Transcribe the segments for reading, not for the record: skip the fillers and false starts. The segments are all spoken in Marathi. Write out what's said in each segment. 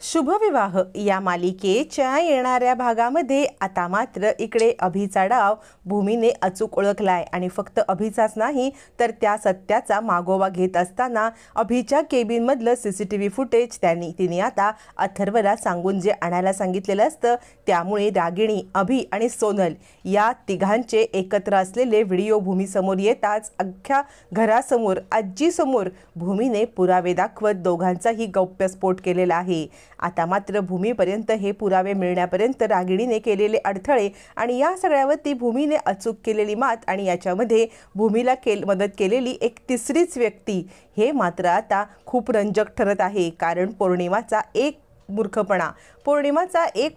शुभविवाह या मालिकेच्या येणाऱ्या भागामध्ये आता मात्र इकडे अभिचा डाव भूमीने अचूक ओळखलाय आणि फक्त अभिचाच नाही तर त्या सत्याचा मागोवा घेत असताना अभिच्या केबिन मधलं सीसीटीव्ही फुटेज तिने आता अथर्वला सांगून जे आणायला सांगितलेलं असतं त्यामुळे रागिणी, अभि आणि सोनल या तिघांचे एकत्र असलेले व्हिडिओ भूमीसमोर येताच अख्ख्या घरासमोर आजीसमोर भूमीने पुरावे दाखवत दोघांचाही गौप्यस्फोट केलेला आहे। आता मात्र भूमीपर्यंत हे पुरावे मिळण्यापर्यंत रागिणीने केलेले अडथळे आणि या सगळ्यावरती भूमीने अचूक केलेली मात आणि याच्यामध्ये भूमीला मदत केलेली एक तिसरीच व्यक्ती हे मात्र आता खूप रंजक ठरत आहे। कारण पौर्णिमाचा एक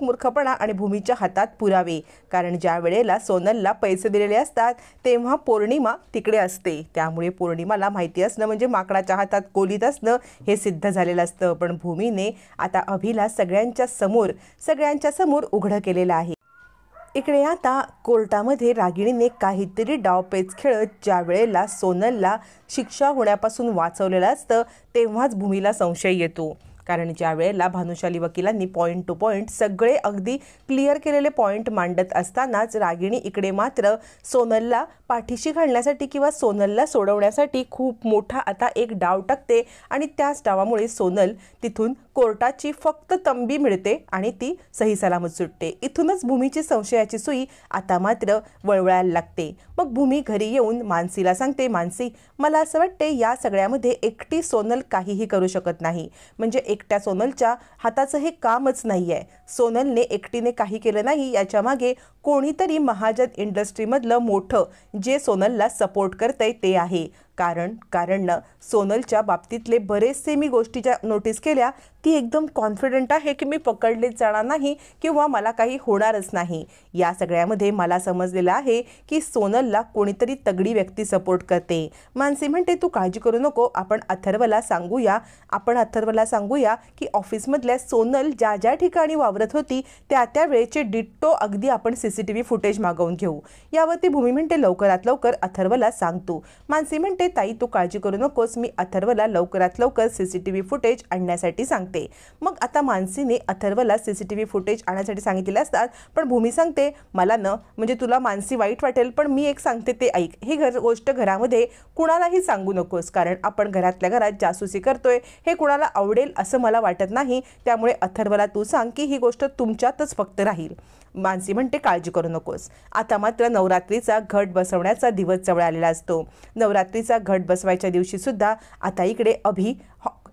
मूर्खपणा आणि भूमीच्या हातात पुरावे। कारण ज्या वेळेला सोनलला पैसे दिलेले असतात तेव्हा पौर्णिमा तिकडे असते, त्यामुळे पौर्णिमाला माहिती असणं म्हणजे माकडाच्या हातात कोलीत असणं हे सिद्ध झालेलं असतं। पण भूमीने आता अभिला सगळ्यांच्या समोर उघड केलेलं आहे। इकडे आता कोर्टामध्ये रागिणीने काहीतरी डावपेच खेळत ज्या वेळेला सोनलला शिक्षा होण्यापासून वाचवलेलं असतं तेव्हाच भूमीला संशय येतो। कारण ज्या वेळेला भानुशाली वकिलांनी पॉइंट टू पॉइंट सगळे अगदी क्लिअर केलेले पॉइंट मांडत असतानाच रागिणी इकडे मात्र सोनलला पाठीशी घालण्यासाठी किंवा सोनलला सोडवण्यासाठी खूप मोठा आता एक डाव टाकते आणि त्याच डावामुळे सोनल तिथून कोर्टाची फक्त तंबी मिळते आणि ती सही सलामत सुटते। इथूनच भूमीची संशयाची सुई आता मात्र वळवळायला लागते। मग भूमी घरी येऊन मानसीला सांगते, मानसी मला असं वाटते या सगळ्यामध्ये एकटी सोनल काहीही करू शकत नाही, म्हणजे एकट्या सोनलच्या हाताचं हे कामच नाहीये। सोनलने एकटीने काही केलं नाही, याच्या मागे कोणीतरी महाजन इंडस्ट्रीमधलं मोठं जे सोनलला सपोर्ट करतंय ते आहे। कारण सोनलच्या बाबतीतले बरेचसे मी गोष्टी ज्या नोटीस केल्या ती एकदम कॉन्फिडंट आहे की मी पकडलेच जाणार नाही किंवा मला काही होणारच नाही। या सगळ्यामध्ये मला समजलेलं आहे की सोनलला कोणीतरी तगडी व्यक्ती सपोर्ट करते। मानसी म्हणते तू काळजी करू नको, आपण अथर्वला सांगूया की ऑफिसमधल्या सोनल ज्या ज्या ठिकाणी वावरत होती त्या वेळेचे डिट्टो अगदी आपण सीसीटीव्ही फुटेज मागवून घेऊ। यावरती भूमी म्हणते लवकरात लवकर अथर्वला सांगतो। मानसी म्हणते ताई तू काळजी करू नकोस, मी अथर्वला लवकरात लवकर सीसीटीव्ही फुटेज आणण्यासाठी सांगते। मग आता मानसीने अथर्वला सीसीटीव्ही फुटेज आणण्यासाठी सांगितलेले असतात, पण भूमी सांगते मला म्हणजे तुला मानसी वाईट वाटेल पण मी एक सांगते ते ऐक, ही गोष्ट घरामध्ये कुणालाही सांगू नकोस, कारण आपण घरातल्या घरात जासूसी करतोय हे कुणाला आवडेल असं मला वाटत नाही, त्यामुळे अथर्वला तू सांग की ही गोष्ट तुमच्यातच फक्त राहील। मानसी म्हणते काळजी करू नकोस। आता मात्र नवरात्रीचा घट बसवण्याचा दिवस जवळ आलेला असतो। नवरात्रीचा घट बसवायच्या दिवशी सुद्धा आता इकडे अभि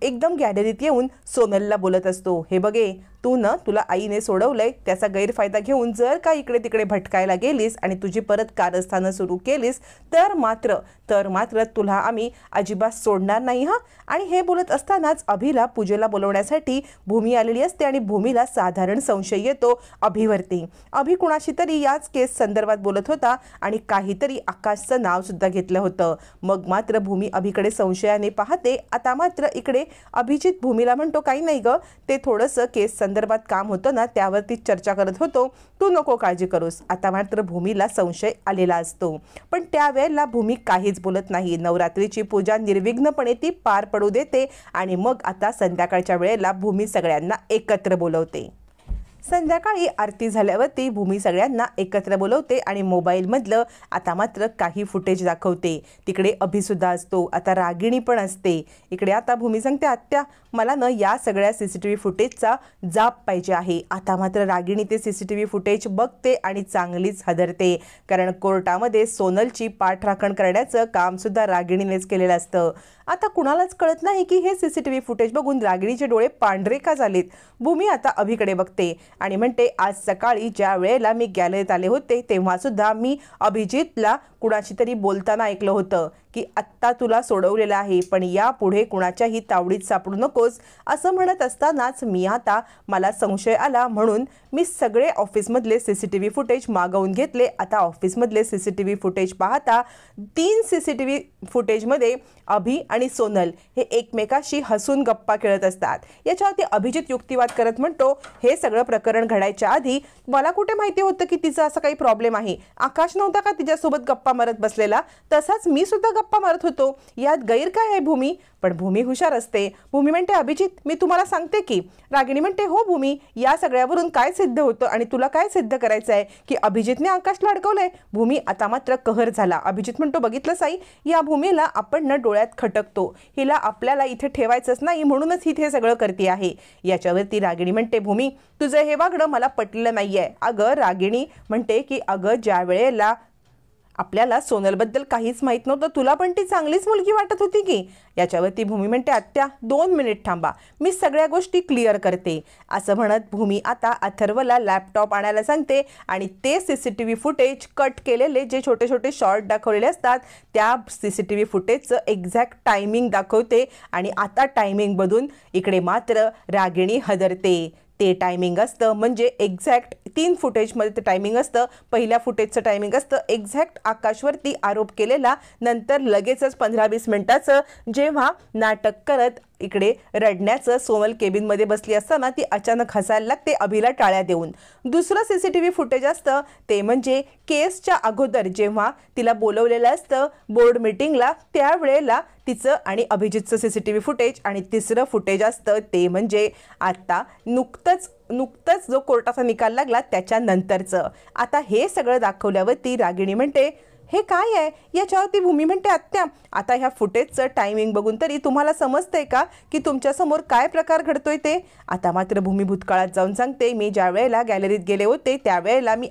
एकदम गॅलरीत येऊन सोनलला बोलत असतो, हे बघे तुला आईने सोडवलंय त्याचा गैरफायदा घेऊन जर का इकडे तिकडे भटकायला गेलीस आणि तुझी परत कारस्थानं सुरू केलीस तर मात्र तुला आम्ही अजिबात सोडणार नाही हा। आणि हे बोलत असतानाच अभिला पूजेला बोलवण्यासाठी भूमी आलेली असते आणि भूमीला साधारण संशय येतो अभिवरती। अभि कुणाशी तरी याच केस संदर्भात बोलत होता आणि काहीतरी आकाशचं नाव सुद्धा घेतलं होतं। मग मात्र भूमी अभिकडे संशयाने पाहते। आता मात्र इकडे अभिजित भूमीला म्हणतो काही नाही ग, ते थोडंसं केस संदर्भात काम होतं ना त्यावरती चर्चा करत होतो, तू नको काळजी करूस। आता मात्र भूमीला संशय आलेला असतो, पण त्यावेळेला भूमी काहीच बोलत नाही। नवरात्रीची पूजा निर्विघ्नपणे ती पार पडू देते आणि मग आता संध्याकाळच्या वेळेला भूमी सगळ्यांना एकत्र बोलवते। संध्याकाळी आरती झाल्यावरती भूमी सगळ्यांना एकत्र बोलवते आणि मोबाईलमधलं आता मात्र काही फुटेज दाखवते। तिकडे अभि सुद्धा असतो, आता रागिणी पण असते। इकडे आता भूमी सांगते आत्या मला या सगळ्या सीसीटीव्ही फुटेजचा जाप पाहिजे आहे। आता मात्र रागिणी ते सीसीटीव्ही फुटेज बघते आणि चांगलीच हादरते, कारण कोर्टामध्ये सोनलची पाठराखण करण्याचं काम सुद्धा रागिणीनेच केलेलं असतं। आता कुणालाच कळत नाही की हे सीसीटीव्ही फुटेज बघून रागिणीचे डोळे पांढरे का झालेत। भूमी आता अभिकडे बघते आणि म्हणते आज सकाळी ज्या वेळेला मी गॅलरीत आले होते तेव्हा सुद्धा मी अभिजितला कुणाशी तरी बोलताना ऐकलं होतं की आत्ता तुला सोडवलेलं आहे पण यापुढे कुणाच्याही तावडीत सापडू नकोस असं म्हणत असतानाच मला संशय आला म्हणून मी सगळे ऑफिसमधले सीसीटीव्ही फुटेज मागवून घेतले। आता ऑफिसमधले सीसीटीव्ही फुटेज पाहता 3 सीसीटीव्ही फुटेजमध्ये अभि आणि सोनल हे एकमेकाशी हसून गप्पा खेळत असतात। याच्यावरती अभिजित युक्तिवाद करत म्हणतो हे सगळं प्रकरण घडायच्या आधी मला कुठे माहिती होतं की तिचा असा काही प्रॉब्लेम आहे, आकाश नव्हता का तिच्यासोबत गप्पा मारत बसलेला, तसाच मी सुद्धा गप्पा मारत होतो, यात गैर काय आहे भूमी? पण भूमी हुशार असते. भूमी म्हणते, अभिजित मी तुम्हाला सांगते की. रागिणी म्हणते, हो भूमी, या सगळ्यावरून काय सिद्ध होतं आणि तुला काय सिद्ध करायचं आहे की अभिजितने आकाशला अडकवलंय? भूमी आता मात्र कहर झाला. अभिजित म्हणतो, बघितलं साई, या भूमीला आपण न डोळ्यात खटकतो. हिला आपल्याला इथे ठेवायचंच नाही म्हणूनच ही हे सगळं करते आहे. याच्यावरती रागिणी म्हणते, भूमी तुझं हे वागणं मला पटलं नाहीये. अगं रागिणी म्हणते की अगं ज्या वेळेला आपल्याला सोनलबद्दल काहीच माहीत नव्हतं तुला पण ती चांगलीच मुलगी वाटत होती की. याच्यावरती भूमी म्हणते, आत्या 2 मिनिट थांबा, मी सगळ्या गोष्टी क्लिअर करते. असं म्हणत भूमी आता अथर्वला लॅपटॉप आणायला सांगते आणि ते CCTV फुटेज कट केलेले जे छोटे छोटे शॉर्ट दाखवलेले असतात त्या CCTV फुटेजचं एक्झॅक्ट टायमिंग दाखवते. आणि आता टायमिंग बघून इकडे मात्र रागिणी हदरते. ते टायमिंग असतं म्हणजे एक्झॅक्ट 3 फुटेजमध्ये ते टायमिंग असतं. पहिल्या फुटेजचं टायमिंग असतं एक्झॅक्ट आकाशवरती आरोप केलेला, नंतर लगेचच 15-20 मिनिटाचं जेव्हा नाटक करत इकडे रडण्याचं सोनल केबिनमध्ये बसली असताना ती अचानक हसायला लागते अभिला टाळ्या देऊन. दुसरं CCTV फुटेज असतं ते म्हणजे केसच्या अगोदर जेव्हा तिला बोलवलेलं असतं बोर्ड मीटिंगला त्यावेळेला तिचं आणि अभिजितचं CCTV फुटेज. आणि तिसरं फुटेज असतं ते म्हणजे आता नुकतंच जो कोर्टाचा निकाल लागला त्याच्यानंतरचं. आता हे सगळं दाखवल्यावरती रागिणी म्हणते, हे काय आहे? याच्यावरती भूमी म्हणते, आत्या आता ह्या फुटेजचं टायमिंग बघून तरी तुम्हाला समजतंय का की तुमच्यासमोर काय प्रकार घडतोय ते? आता मात्र भूमी भूतकाळात जाऊन सांगते, मी ज्या वेळेला गॅलरीत गेले होते त्यावेळेला मी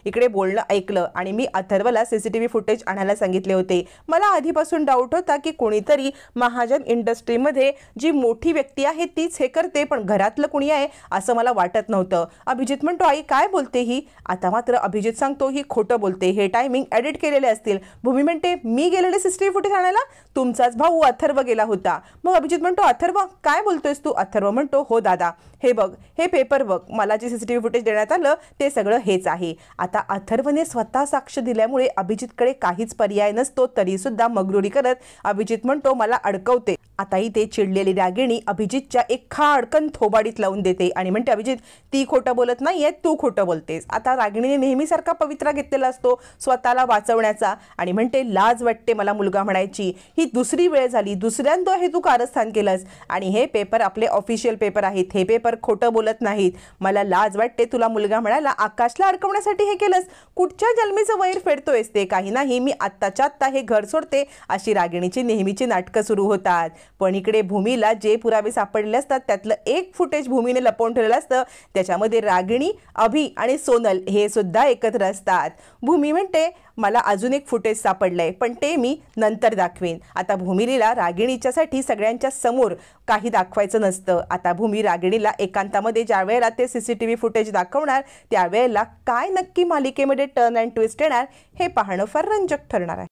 इकडे बोलणं ऐकलं आणि मी अथर्वला CCTV फुटेज आणायला सांगितले होते. मला आधीपासून डाऊट होता की कोणीतरी महाजन इंडस्ट्रीमध्ये जी मोठी व्यक्ती आहे तीच हे करते, पण घरातलं कुणी आहे असं मला वाटत नव्हतं. अभिजित म्हणतो, आई काय बोलते ही? आता मात्र अभिजित सांगतो, ही खोटं बोलते, हे टायमिंग एडिट केलेले असतील. भूमी म्हणते, मी गेलेले CCTV फुटेज आणायला? तुमचाच भाऊ अथर्व गेला होता. मग अभिजित म्हणतो, अथर्व काय बोलतोयस तू? अथर्व म्हणतो, हो दादा, हे बघ, हे पेपर बघ, मला जे CCTV फुटेज देण्यात आलं ते सगळं हेच आहे. आता अथर्वने स्वतः साक्ष दिल्यामुळे अभिजितकडे काहीच पर्याय नसतो, तरी सुद्धा मगरुरी करत अभिजित म्हणतो, मला अडकवते. आता इथे चिडलेली रागिणी अभिजितच्या एक खाडकन थोबाडीत लावून देते आणि म्हणते, अभिजित ती खोटं बोलत नाहीये, तू खोटं बोलतेस. आता रागिणीने नेहमीसारखा पवित्रा घेतलेला असतो स्वतःला वाचवण्याचा आणि म्हणते, लाज वाटते मला मुलगा म्हणायची. ही दुसरी वेळ झाली, दुसऱ्यांदा हे तू कारस्थान केलंस आणि हे पेपर आपले ऑफिशियल पेपर आहेत, हे पेपर खोटं बोलत नाहीत. मला लाज वाटते तुला मुलगा म्हणायला. आकाशला अडकवण्यासाठी हे केलंस. कुठच्या जन्मीचं वैर फेडतोयस ते? काही नाही, मी आत्ताच्या आत्ता हे घर सोडते. अशी रागिणीची नेहमीची नाटकं सुरू होतात. पण इकडे भूमीला जे पुरावे सापडले असतात त्यातलं एक फुटेज भूमीने लपवून ठेवलेलं असतं, त्याच्यामध्ये रागिणी, अभि आणि सोनल हे सुद्धा एकत्र असतात. भूमी म्हणते, मला अजून एक फुटेज सापडलंय पण ते मी नंतर दाखवेन. आता भूमीला रागिणीच्यासाठी सगळ्यांच्या समोर काही दाखवायचं नसतं. आता भूमी रागिणीला एकांतामध्ये ज्या वेळेला ते CCTV फुटेज दाखवणार त्यावेळेला काय नक्की मालिकेमध्ये टर्न अँड ट्विस्ट येणार हे पाहणं फार रंजक ठरणार आहे.